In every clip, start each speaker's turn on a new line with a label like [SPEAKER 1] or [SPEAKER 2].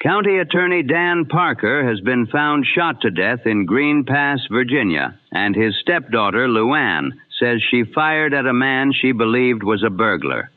[SPEAKER 1] County Attorney Dan Parker has been found shot to death in Green Pass, Virginia, and his stepdaughter, Luann, says she fired at a man she believed was a burglar.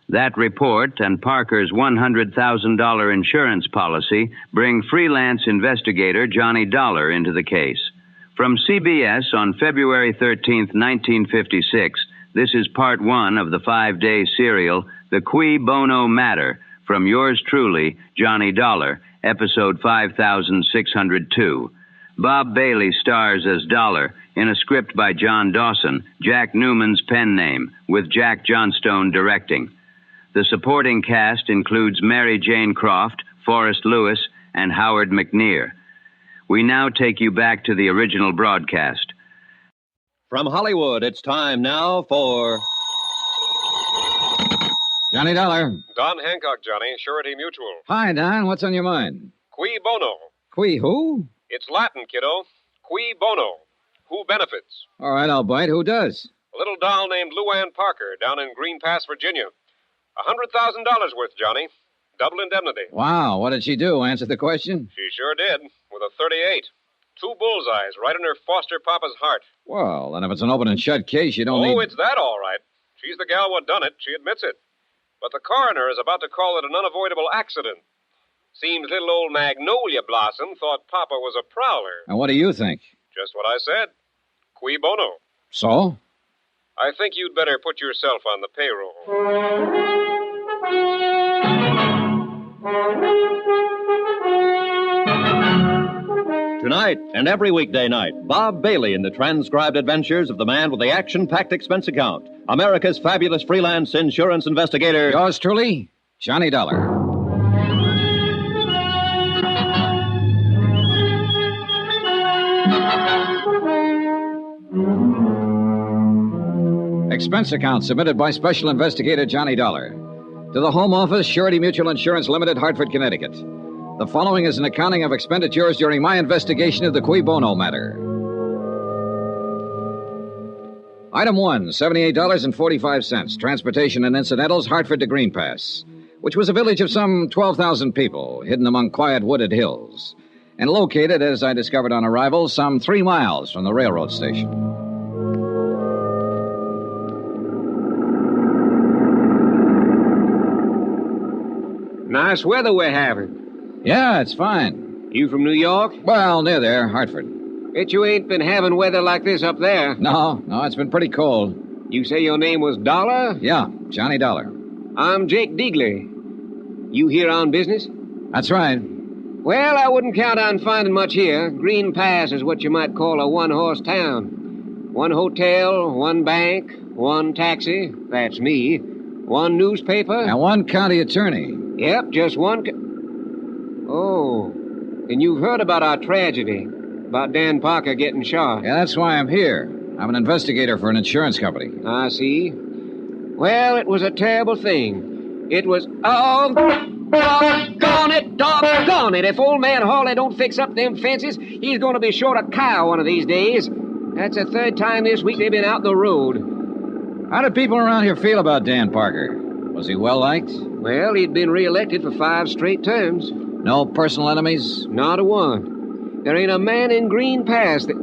[SPEAKER 1] That report and Parker's $100,000 insurance policy bring freelance investigator Johnny Dollar into the case. From CBS on February 13, 1956, this is part one of the 5-day serial, The Cui Bono Matter, from yours truly, Johnny Dollar, episode 5602. Bob Bailey stars as Dollar in a script by John Dawson, Jack Newman's pen name, with Jack Johnstone directing. The supporting cast includes Mary Jane Croft, Forrest Lewis, and Howard McNear. We now take you back to the original broadcast.
[SPEAKER 2] From Hollywood, it's time now for...
[SPEAKER 3] Johnny Dollar.
[SPEAKER 4] Don Hancock, Johnny, Surety Mutual.
[SPEAKER 3] Hi, Don. What's on your mind?
[SPEAKER 4] Cui Bono.
[SPEAKER 3] Cui who?
[SPEAKER 4] It's Latin, kiddo. Cui Bono. Who benefits?
[SPEAKER 3] All right, I'll bite. Who does?
[SPEAKER 4] A little doll named Luann Parker down in Green Pass, Virginia. $100,000 worth, Johnny. Double indemnity.
[SPEAKER 3] Wow, what did she do? Answer the question?
[SPEAKER 4] She sure did, with a .38. 2 bullseyes right in her foster papa's heart.
[SPEAKER 3] Well, then if it's an open and shut case, you don't need...
[SPEAKER 4] Oh, it's that all right. She's the gal what done it. She admits it. But the coroner is about to call it an unavoidable accident. Seems little old Magnolia Blossom thought Papa was a prowler.
[SPEAKER 3] And what do you think?
[SPEAKER 4] Just what I said. Cui bono.
[SPEAKER 3] So?
[SPEAKER 4] I think you'd better put yourself on the payroll.
[SPEAKER 2] Tonight and every weekday night, Bob Bailey in the transcribed adventures of the man with the action-packed expense account, America's fabulous freelance insurance investigator.
[SPEAKER 3] Yours truly, Johnny Dollar. Expense account submitted by Special Investigator Johnny Dollar to the Home Office, Surety Mutual Insurance Limited, Hartford, Connecticut. The following is an accounting of expenditures during my investigation of the Cui Bono matter. Item 1, $78.45. Transportation and incidentals, Hartford to Green Pass, which was a village of some 12,000 people, hidden among quiet wooded hills, and located, as I discovered on arrival, some 3 miles from the railroad station.
[SPEAKER 5] Nice weather we're having.
[SPEAKER 3] Yeah, it's fine.
[SPEAKER 5] You from New York?
[SPEAKER 3] Well, near there, Hartford.
[SPEAKER 5] Bet you ain't been having weather like this up there.
[SPEAKER 3] No, it's been pretty cold.
[SPEAKER 5] You say your name was Dollar?
[SPEAKER 3] Yeah, Johnny Dollar.
[SPEAKER 5] I'm Jake Deagley. You here on business?
[SPEAKER 3] That's right.
[SPEAKER 5] Well, I wouldn't count on finding much here. Green Pass is what you might call a one-horse town. 1 hotel, 1 bank, 1 taxi, that's me, 1 newspaper.
[SPEAKER 3] And 1 county attorney.
[SPEAKER 5] Yep, just 1... Oh, and you've heard about our tragedy, about Dan Parker getting shot.
[SPEAKER 3] Yeah, that's why I'm here. I'm an investigator for an insurance company.
[SPEAKER 5] I see. Well, it was a terrible thing. It was... Oh, doggone it. If old man Hawley don't fix up them fences, he's going to be short a cow one of these days. That's the 3rd time this week they've been out the road.
[SPEAKER 3] How do people around here feel about Dan Parker? Was he well-liked?
[SPEAKER 5] Well, he'd been reelected for 5 straight terms.
[SPEAKER 3] No personal enemies?
[SPEAKER 5] Not a one. There ain't a man in Green Pass that...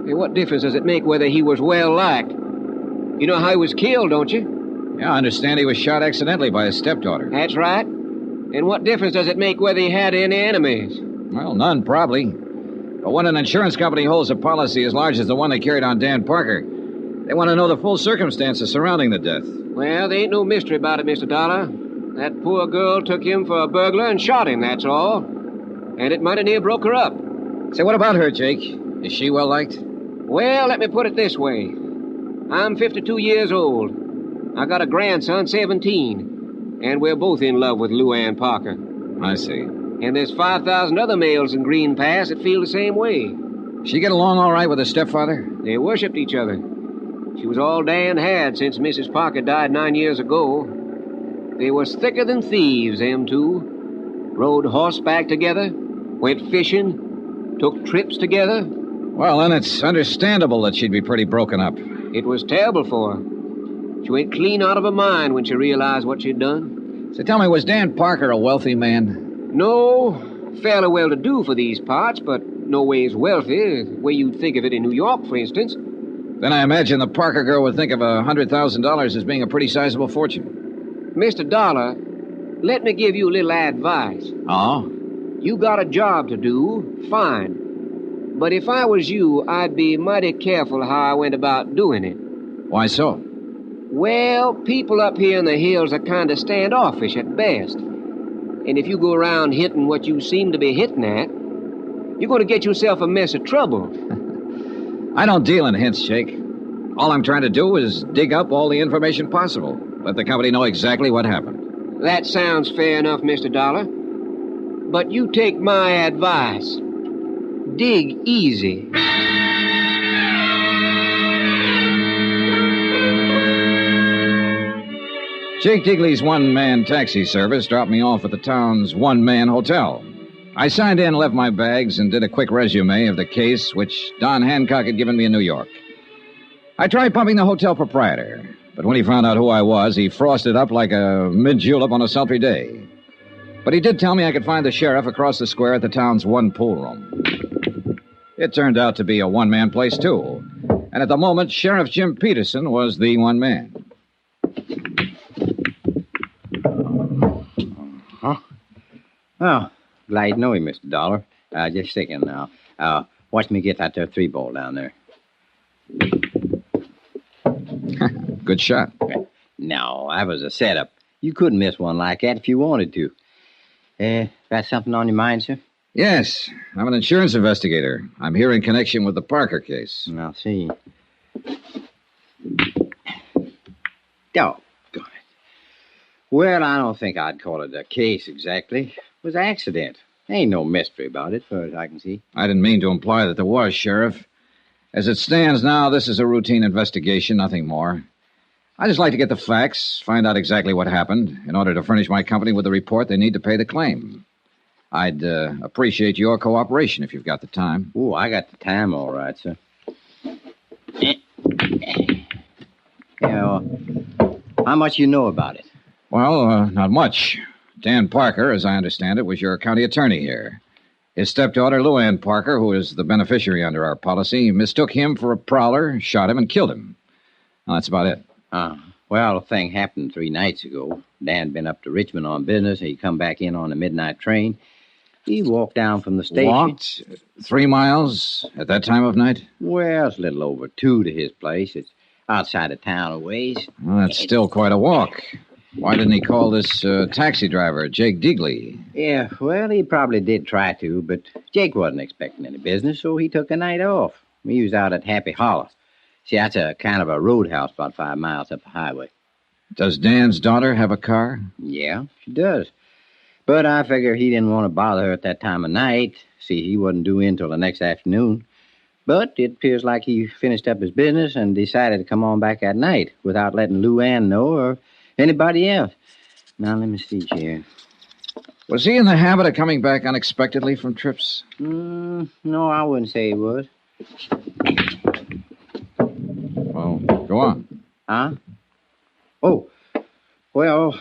[SPEAKER 5] Hey, what difference does it make whether he was well-liked? You know how he was killed, don't you?
[SPEAKER 3] Yeah, I understand he was shot accidentally by his stepdaughter.
[SPEAKER 5] That's right. And what difference does it make whether he had any enemies?
[SPEAKER 3] Well, none, probably. But when an insurance company holds a policy as large as the one they carried on Dan Parker, they want to know the full circumstances surrounding the death.
[SPEAKER 5] Well, there ain't no mystery about it, Mr. Dollar. That poor girl took him for a burglar and shot him, that's all. And it mighty near broke her up.
[SPEAKER 3] Say, what about her, Jake? Is she well-liked?
[SPEAKER 5] Well, let me put it this way. I'm 52 years old. I got a grandson, 17. And we're both in love with Luann Parker.
[SPEAKER 3] I see.
[SPEAKER 5] And there's 5,000 other males in Green Pass that feel the same way.
[SPEAKER 3] She get along all right with her stepfather?
[SPEAKER 5] They worshipped each other. She was all Dan had since Mrs. Parker died 9 years ago. They was thicker than thieves, them two. Rode horseback together, went fishing, took trips together.
[SPEAKER 3] Well, then it's understandable that she'd be pretty broken up.
[SPEAKER 5] It was terrible for her. She went clean out of her mind when she realized what she'd done.
[SPEAKER 3] So tell me, was Dan Parker a wealthy man?
[SPEAKER 5] No, fairly well-to-do for these parts, but no ways wealthy, the way you'd think of it in New York, for instance.
[SPEAKER 3] Then I imagine the Parker girl would think of $100,000 as being a pretty sizable fortune.
[SPEAKER 5] Mr. Dollar, let me give you a little advice.
[SPEAKER 3] Oh?
[SPEAKER 5] You got a job to do, fine. But if I was you, I'd be mighty careful how I went about doing it.
[SPEAKER 3] Why so?
[SPEAKER 5] Well, people up here in the hills are kind of standoffish at best. And if you go around hitting what you seem to be hitting at, you're going to get yourself a mess of trouble.
[SPEAKER 3] I don't deal in hints, Jake. All I'm trying to do is dig up all the information possible. Let the company know exactly what happened.
[SPEAKER 5] That sounds fair enough, Mr. Dollar. But you take my advice. Dig easy.
[SPEAKER 3] Jake Digley's one-man taxi service dropped me off at the town's one-man hotel. I signed in, left my bags, and did a quick resume of the case which Don Hancock had given me in New York. I tried pumping the hotel proprietor, but when he found out who I was, he frosted up like a mid-julep on a sultry day. But he did tell me I could find the sheriff across the square at the town's one pool room. It turned out to be a one-man place, too. And at the moment, Sheriff Jim Peterson was the one man.
[SPEAKER 6] Oh, glad to know you, Mr. Dollar. Just a second now. Watch me get that there 3-ball down there.
[SPEAKER 3] Good shot.
[SPEAKER 6] No, that was a setup. You couldn't miss one like that if you wanted to. Got something on your mind, sir?
[SPEAKER 3] Yes, I'm an insurance investigator. I'm here in connection with the Parker case.
[SPEAKER 6] I'll see. Doggone it. Well, I don't think I'd call it a case exactly. It was an accident. Ain't no mystery about it, as far as I can see.
[SPEAKER 3] I didn't mean to imply that there was, Sheriff. As it stands now, this is a routine investigation, nothing more. I just like to get the facts, find out exactly what happened, in order to furnish my company with the report they need to pay the claim. I'd appreciate your cooperation if you've got the time.
[SPEAKER 6] Oh, I got the time all right, sir. How much you know about it?
[SPEAKER 3] Well, not much. Dan Parker, as I understand it, was your county attorney here. His stepdaughter, Luann Parker, who is the beneficiary under our policy, mistook him for a prowler, shot him, and killed him. Well, that's about it.
[SPEAKER 6] Well, the thing happened 3 nights ago. Dan been up to Richmond on business. He come back in on a midnight train. He walked down from the station.
[SPEAKER 3] Walked 3 miles at that time of night?
[SPEAKER 6] Well, it's a little over 2 to his place. It's outside of town a ways.
[SPEAKER 3] Well, that's still quite a walk. Why didn't he call this taxi driver, Jake Digley?
[SPEAKER 6] Yeah, well, he probably did try to, but Jake wasn't expecting any business, so he took a night off. He was out at Happy Hollow. See, that's a kind of a roadhouse about 5 miles up the highway.
[SPEAKER 3] Does Dan's daughter have a car?
[SPEAKER 6] Yeah, she does. But I figure he didn't want to bother her at that time of night. See, he wasn't due in till the next afternoon. But it appears like he finished up his business and decided to come on back at night without letting Luann know or anybody else. Now, let me see here.
[SPEAKER 3] Was he in the habit of coming back unexpectedly from trips?
[SPEAKER 6] No, I wouldn't say he was.
[SPEAKER 3] Well, go on.
[SPEAKER 6] Huh? Oh, well,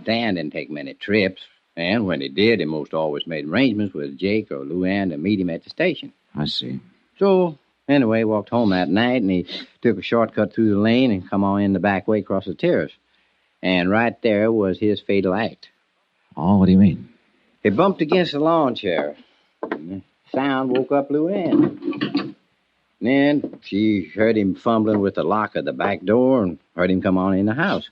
[SPEAKER 6] Dan didn't take many trips. And when he did, he most always made arrangements with Jake or Luann to meet him at the station.
[SPEAKER 3] I see.
[SPEAKER 6] So, anyway, walked home that night, and he took a shortcut through the lane and come on in the back way across the terrace. And right there was his fatal act.
[SPEAKER 3] Oh, what do you mean?
[SPEAKER 6] He bumped against the lawn chair. And the sound woke up Luann. Then she heard him fumbling with the lock of the back door and heard him come on in the house.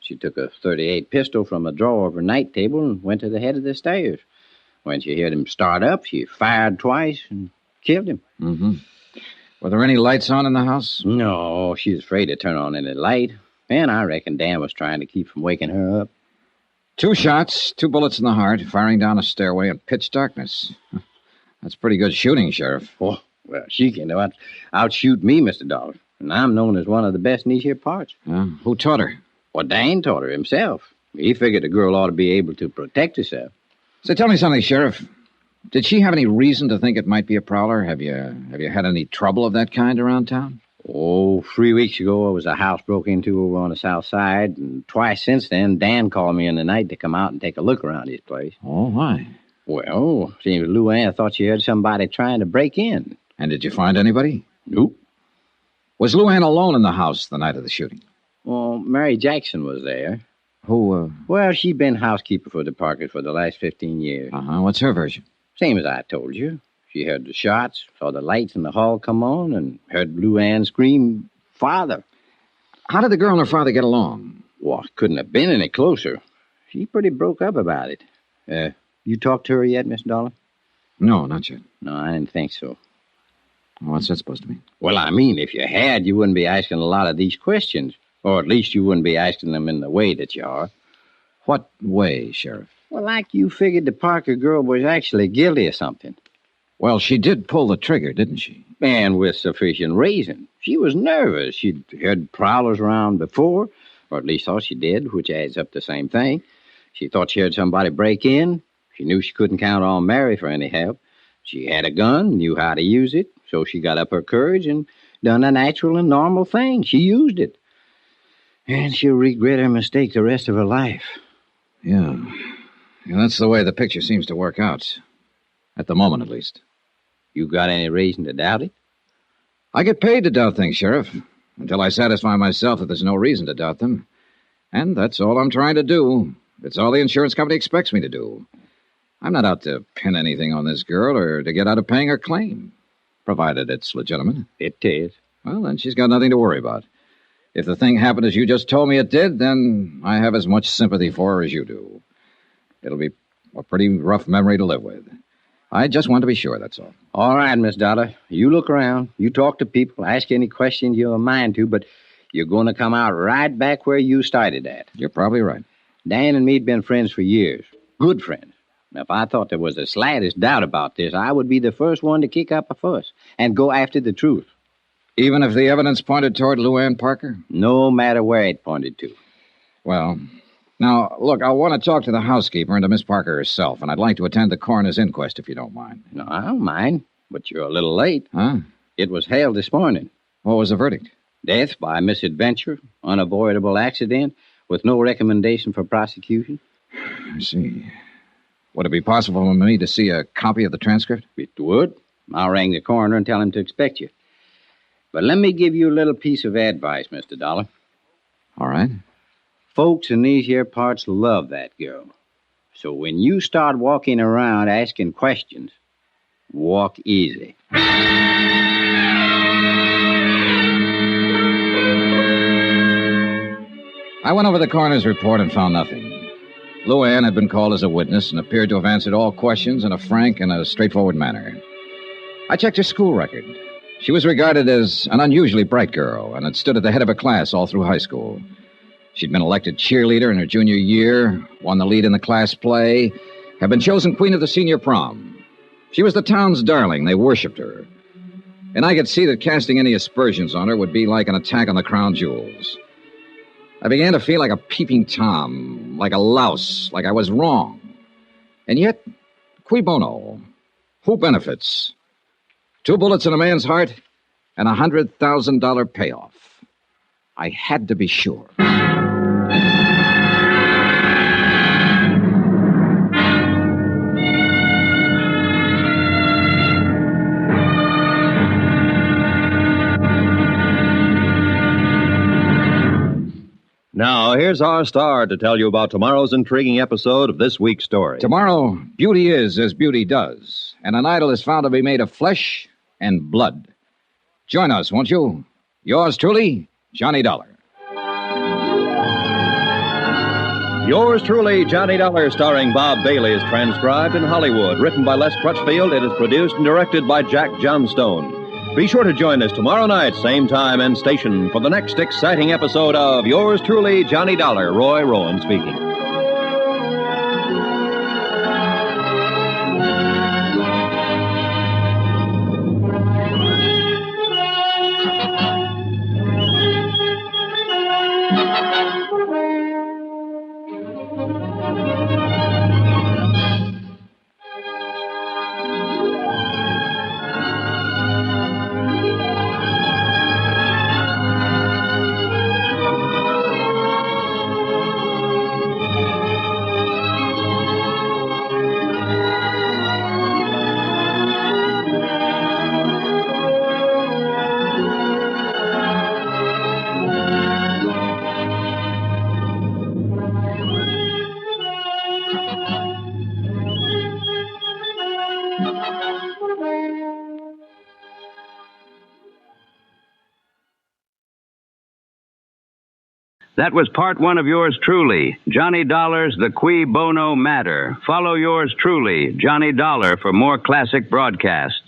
[SPEAKER 6] She took a .38 pistol from a drawer of her night table and went to the head of the stairs. When she heard him start up, she fired twice and killed him.
[SPEAKER 3] Mm-hmm. Were there any lights on in the house?
[SPEAKER 6] No, she was afraid to turn on any light. And I reckon Dan was trying to keep from waking her up.
[SPEAKER 3] 2 shots, 2 bullets in the heart, firing down a stairway in pitch darkness. That's pretty good shooting, Sheriff.
[SPEAKER 6] Oh, well, she can outshoot me, Mr. Dollar. And I'm known as one of the best in these here parts.
[SPEAKER 3] Who taught her?
[SPEAKER 6] Well, Dan taught her himself. He figured the girl ought to be able to protect herself.
[SPEAKER 3] So tell me something, Sheriff. Did she have any reason to think it might be a prowler? Have you had any trouble of that kind around town?
[SPEAKER 6] Oh, 3 weeks ago, there was a house broke into over on the south side, and twice since then, Dan called me in the night to come out and take a look around his place.
[SPEAKER 3] Oh, why?
[SPEAKER 6] Well, seems Luann thought she heard somebody trying to break in.
[SPEAKER 3] And did you find anybody?
[SPEAKER 6] Nope.
[SPEAKER 3] Was Luann alone in the house the night of the shooting?
[SPEAKER 6] Well, Mary Jackson was there.
[SPEAKER 3] Who,
[SPEAKER 6] Well, she'd been housekeeper for the Parkers for the last 15 years.
[SPEAKER 3] What's her version?
[SPEAKER 6] Same as I told you. She heard the shots, saw the lights in the hall come on, and heard Luann scream, "Father."
[SPEAKER 3] How did the girl and her father get along?
[SPEAKER 6] Well, couldn't have been any closer. She pretty broke up about it. You talked to her yet, Miss Dollar?
[SPEAKER 3] No, not yet.
[SPEAKER 6] No, I didn't think so.
[SPEAKER 3] What's that supposed to mean?
[SPEAKER 6] Well, I mean, if you had, you wouldn't be asking a lot of these questions. Or at least you wouldn't be asking them in the way that you are.
[SPEAKER 3] What way, Sheriff?
[SPEAKER 6] Well, like you figured the Parker girl was actually guilty of something.
[SPEAKER 3] Well, she did pull the trigger, didn't she?
[SPEAKER 6] And with sufficient reason. She was nervous. She'd heard prowlers around before, or at least thought she did, which adds up the same thing. She thought she heard somebody break in. She knew she couldn't count on Mary for any help. She had a gun, knew how to use it, so she got up her courage and done a natural and normal thing. She used it. And she'll regret her mistake the rest of her life.
[SPEAKER 3] Yeah. That's the way the picture seems to work out. At the moment, at least.
[SPEAKER 6] You got any reason to doubt it?
[SPEAKER 3] I get paid to doubt things, Sheriff, until I satisfy myself that there's no reason to doubt them. And that's all I'm trying to do. It's all the insurance company expects me to do. I'm not out to pin anything on this girl or to get out of paying her claim, provided it's legitimate.
[SPEAKER 6] It is.
[SPEAKER 3] Well, then she's got nothing to worry about. If the thing happened as you just told me it did, then I have as much sympathy for her as you do. It'll be a pretty rough memory to live with. I just want to be sure, that's all.
[SPEAKER 6] All right, Miss Dollar. You look around. You talk to people. Ask any questions you have a mind to, but you're going to come out right back where you started at.
[SPEAKER 3] You're probably right.
[SPEAKER 6] Dan and me'd been friends for years. Good friends. Now, if I thought there was the slightest doubt about this, I would be the first one to kick up a fuss and go after the truth.
[SPEAKER 3] Even if the evidence pointed toward Luann Parker?
[SPEAKER 6] No matter where it pointed to.
[SPEAKER 3] Well, now, look, I want to talk to the housekeeper and to Miss Parker herself, and I'd like to attend the coroner's inquest if you don't mind.
[SPEAKER 6] No, I don't mind, but you're a little late.
[SPEAKER 3] Huh?
[SPEAKER 6] It was held this morning.
[SPEAKER 3] What was the verdict?
[SPEAKER 6] Death by misadventure, unavoidable accident, with no recommendation for prosecution.
[SPEAKER 3] I see. Would it be possible for me to see a copy of the transcript?
[SPEAKER 6] It would. I'll ring the coroner and tell him to expect you. But let me give you a little piece of advice, Mr. Dollar.
[SPEAKER 3] All right.
[SPEAKER 6] Folks in these here parts love that girl. So when you start walking around asking questions, walk easy.
[SPEAKER 3] I went over the coroner's report and found nothing. Luann had been called as a witness and appeared to have answered all questions in a frank and a straightforward manner. I checked her school record. She was regarded as an unusually bright girl and had stood at the head of her class all through high school. She'd been elected cheerleader in her junior year, won the lead in the class play, had been chosen queen of the senior prom. She was the town's darling. They worshipped her. And I could see that casting any aspersions on her would be like an attack on the crown jewels. I began to feel like a peeping Tom, like a louse, like I was wrong. And yet, cui bono? Who benefits? 2 bullets in a man's heart and a $100,000 payoff. I had to be sure.
[SPEAKER 2] Now, here's our star to tell you about tomorrow's intriguing episode of this week's story.
[SPEAKER 3] Tomorrow, beauty is as beauty does, and an idol is found to be made of flesh and blood. Join us, won't you? Yours truly, Johnny Dollar.
[SPEAKER 2] Yours truly, Johnny Dollar, starring Bob Bailey, is transcribed in Hollywood. Written by Les Crutchfield, it is produced and directed by Jack Johnstone. Be sure to join us tomorrow night, same time and station, for the next exciting episode of Yours truly, Johnny Dollar. Roy Rowan speaking.
[SPEAKER 1] That was part one of yours truly, Johnny Dollar's The Cui Bono Matter. Follow yours truly, Johnny Dollar, for more classic broadcasts.